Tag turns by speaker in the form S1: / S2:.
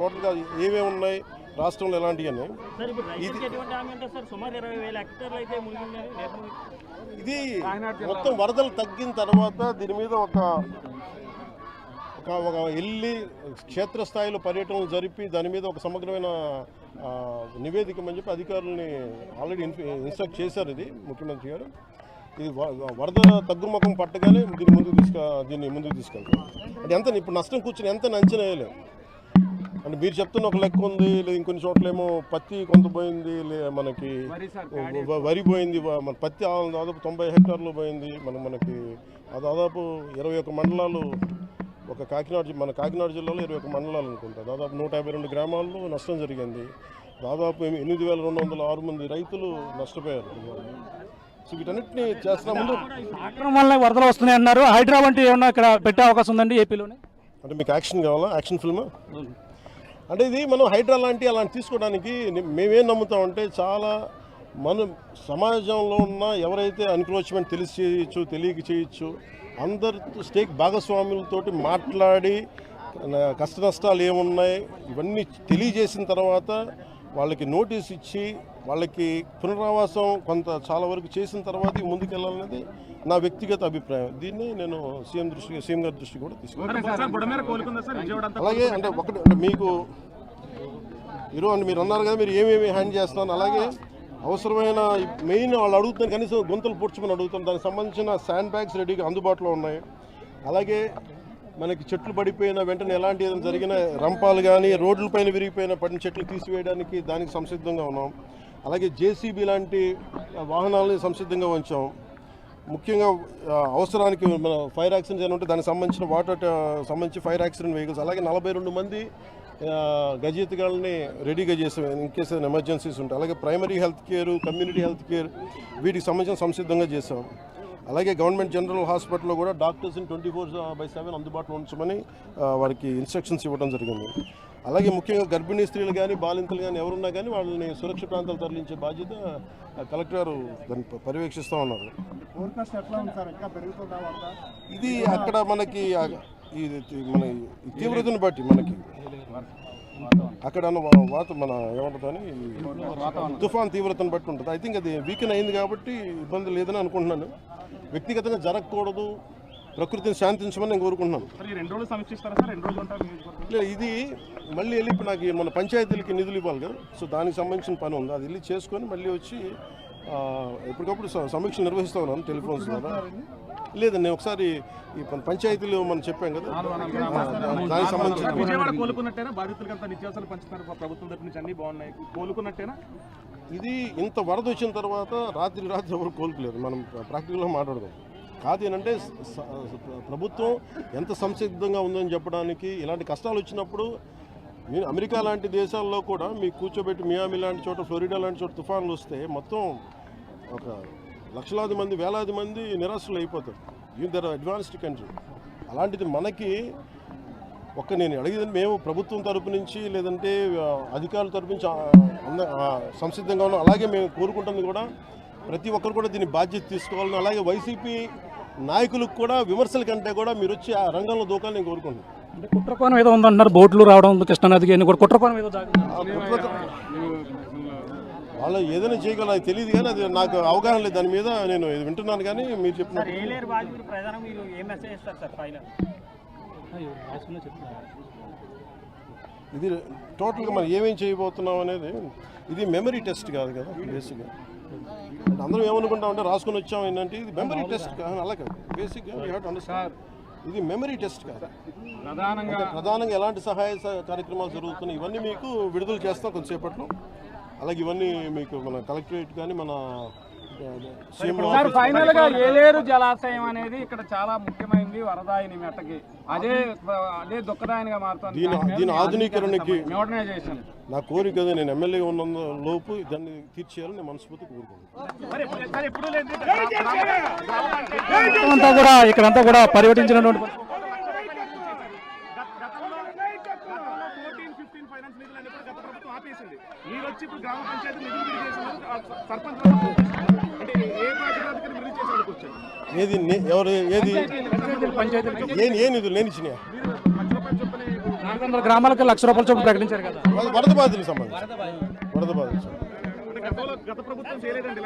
S1: టోటల్గా ఏమేమి ఉన్నాయి రాష్ట్రంలో ఎలాంటివన్నీ ఇది మొత్తం వరదలు తగ్గిన తర్వాత దీని మీద ఒక వెళ్ళి క్షేత్రస్థాయిలో పర్యటనలు జరిపి దాని మీద ఒక సమగ్రమైన నివేదిక అని చెప్పి అధికారులని ఆల్రెడీ ఇన్స్ట్రక్ట్ చేశారు. ఇది ముఖ్యమంత్రి గారు ఇది వరద తగ్గుముఖం పట్టగానే దీన్ని ముందుకు తీసుకెళ్తారు. అంటే ఎంత ఇప్పుడు నష్టం కూర్చొని ఎంత అంచనా వేయలేము. అంటే మీరు చెప్తున్న ఒక లెక్క ఉంది, లేదు ఇంకొన్ని చోట్లేమో పత్తి కొంత పోయింది, మనకి వరి పోయింది, మన పత్తి దాదాపు 90 హెక్టార్లు పోయింది. మనకి దాదాపు 21 మండలాలు, ఒక కాకినాడ జిల్లాలో 21 మండలాలు అనుకుంటా, దాదాపు 152 గ్రామాల్లో నష్టం జరిగింది. దాదాపు 8,206 మంది రైతులు నష్టపోయారు. సో వీటన్నిటిని చేస్తున్నా ముందు
S2: వల్ల వరదలు వస్తున్నాయి అన్నారు. హైడ్రా వంటి ఏమన్నా ఇక్కడ పెట్టే అవకాశం ఉందండి ఏపీలోనే?
S1: అంటే మీకు యాక్షన్ కావాలా? యాక్షన్ ఫిల్మ్ అంటే ఇది మనం హైడ్రా అలాంటి తీసుకోవడానికి మేమేం నమ్ముతామంటే చాలా మన సమాజంలో ఉన్న ఎవరైతే ఎన్క్రోచ్మెంట్ తెలిసి చేయొచ్చు, తెలియక చేయొచ్చు, అందరి స్టేక్ భాగస్వాములతోటి మాట్లాడి కష్ట నష్టాలు ఏమున్నాయి ఇవన్నీ తెలియజేసిన తర్వాత వాళ్ళకి నోటీస్ ఇచ్చి వాళ్ళకి పునరావాసం చాలా వరకు చేసిన తర్వాత ముందుకెళ్ళాలనేది నా వ్యక్తిగత అభిప్రాయం. దీన్ని నేను సీఎం గారి దృష్టి కూడా తీసుకున్నాను. అలాగే అంటే మీకు ఈరోజు మీరు అన్నారు కదా మీరు ఏమేమి హ్యాండ్ చేస్తున్నాను, అలాగే అవసరమైన మెయిన్ వాళ్ళు అడుగుతున్నారు, కనీసం గుంతలు పూడ్చమని అడుగుతాం. దానికి సంబంధించిన శాండ్ బ్యాగ్స్ రెడీగా అందుబాటులో ఉన్నాయి. అలాగే మనకి చెట్లు పడిపోయిన వెంటనే ఎలాంటి ఏదైనా జరిగిన రంపాలు కానీ రోడ్లపైన విరిగిపోయిన పడిన చెట్లు తీసివేయడానికి దానికి సంసిద్ధంగా ఉన్నాం. అలాగే జేసీబీ లాంటి వాహనాలని సంసిద్ధంగా ఉంచాం. ముఖ్యంగా అవసరానికి మన ఫైర్ యాక్సిడెంట్స్ ఏమైనా ఉంటే దానికి సంబంధించిన సంబంధించి ఫైర్ యాక్సిడెంట్ వెహికల్స్, అలాగే 42 మంది గజయితగాళ్ళని రెడీగా చేసాం ఇన్ కేసు ఏదైనా ఎమర్జెన్సీస్ ఉంటాయి. అలాగే primary health care, community health care వీటికి సంబంధించిన సంసిద్ధంగా చేసాం. అలాగే గవర్నమెంట్ జనరల్ హాస్పిటల్లో కూడా డాక్టర్స్ని 24/7 అందుబాటులో ఉంచమని వారికి ఇన్స్ట్రక్షన్స్ ఇవ్వడం జరిగింది. అలాగే ముఖ్యంగా గర్భిణీ స్త్రీలు కానీ బాలింతలు కానీ ఎవరున్నా కానీ వాళ్ళని సురక్షిత ప్రాంతాలు తరలించే బాధ్యత కలెక్టర్ గారు దాన్ని పర్యవేక్షిస్తూ ఉన్నారు. ఇది అక్కడ మనకి మన తీవ్రతను బట్టి మనకి అక్కడ మన ఏమంటుందని తుఫాన్ తీవ్రతను బట్టి ఉంటుంది. ఐ థింక్ అది వీకెన్ అయింది కాబట్టి ఇబ్బంది లేదని అనుకుంటున్నాను. వ్యక్తిగతంగా జరగకూడదు, ప్రకృతిని శాంతించమని నేను కోరుకుంటున్నాను. ఇది మళ్ళీ వెళ్ళి ఇప్పుడు నాకు మన పంచాయతీలకి నిధులు ఇవ్వాలి కదా, సో దానికి సంబంధించిన పని ఉంది. అది వెళ్ళి చేసుకొని మళ్ళీ వచ్చి ఎప్పటికప్పుడు సమీక్షలు నిర్వహిస్తూ ఉన్నాను టెలిఫోన్స్ ద్వారా. లేదండి, నేను ఒకసారి ఈ పంచాయతీలు మనం చెప్పాం కదా, దానికి సంబంధించిన ఇది ఇంత వరద వచ్చిన తర్వాత రాత్రి ఎవరు కోలుకోలేదు. మనం ప్రాక్టికల్గా మాట్లాడదాం. కాదు ఏంటంటే ప్రభుత్వం ఎంత సంసిద్ధంగా ఉందని చెప్పడానికి. ఇలాంటి కష్టాలు వచ్చినప్పుడు అమెరికా లాంటి దేశాల్లో కూడా మీకు కూర్చోబెట్టి మియామి లాంటి చోట, ఫ్లోరిడా లాంటి చోట తుఫాన్లు వస్తే మొత్తం ఒక లక్షలాది మంది, వేలాది మంది నిరాశలు అయిపోతారు. They're advanced country. అలాంటిది మనకి నేను అడిగేది, మేము ప్రభుత్వం తరపు నుంచి లేదంటే అధికారుల తరపు నుంచి సంసిద్ధంగా ఉన్నాం. అలాగే మేము కోరుకుంటుంది కూడా ప్రతి ఒక్కరు కూడా దీన్ని బాధ్యత తీసుకోవాలని. అలాగే వైసీపీ నాయకులకు కూడా విమర్శల కంటే కూడా మీరు వచ్చి ఆ రంగంలో దూకాలని నేను కోరుకుంటున్నాను.
S2: అంటే కుట్రకోణం ఏదో ఉందంటున్నారు, బోట్లు రావడం కృష్ణానదికి కుట్రకోణం ఏదో
S1: వాళ్ళు ఏదైనా చేయగలరు, అది తెలియదు కానీ అది నాకు అవగాహన లేదు దాని మీద. నేను వింటున్నాను కానీ మీరు చెప్పిన ఇది టోటల్గా మనం ఏమేం చేయబోతున్నాం అనేది ఇది మెమరీ టెస్ట్ కాదు కదా. బేసిక్గా అందరం ఏమనుకుంటామంటే రాసుకొని వచ్చాం ఏంటంటే ఇది మెమరీ టెస్ట్ కాదు. అలా కాదు, బేసిక్గా యూ హ్యావ్ టు అండర్స్టాండ్ ఇది మెమరీ టెస్ట్ కాదు. ప్రధానంగా ఎలాంటి సహాయ కార్యక్రమాలు జరుగుతున్నాయి ఇవన్నీ మీకు విడుదల చేస్తాం కొంతసేపట్లో. అలాగే ఇవన్నీ మీకు మన కలెక్టరేట్ కానీ మన
S3: ఫైనల్ గా ఏలేరు జలాశయం అనేది ఇక్కడ చాలా ముఖ్యమైనది వరదాయిని మెట్టకి. అదే దుఃఖదాయనిగా మారుతుంది.
S1: దీని ఆధునీకరణకి నా కోరిక, నేను ఎమ్మెల్యేగా ఉన్న లోపు దాన్ని తీర్చేయాలని నేను మనస్ఫూర్తి కోరుకుంటున్నాను.
S2: ఇక్కడంతా కూడా పర్యటించినటువంటి
S1: ఏది ఎవరు ఏది ఏ నిధులు నేను ఇచ్చినా
S2: 400 గ్రామాలకు 1,00,000 రూపాయల చొప్పున ప్రకటించారు కదా.
S1: వరద బాధితులకు సంబంధించి వరద బాధితులు
S3: గత ప్రభుత్వం చేయలేదండి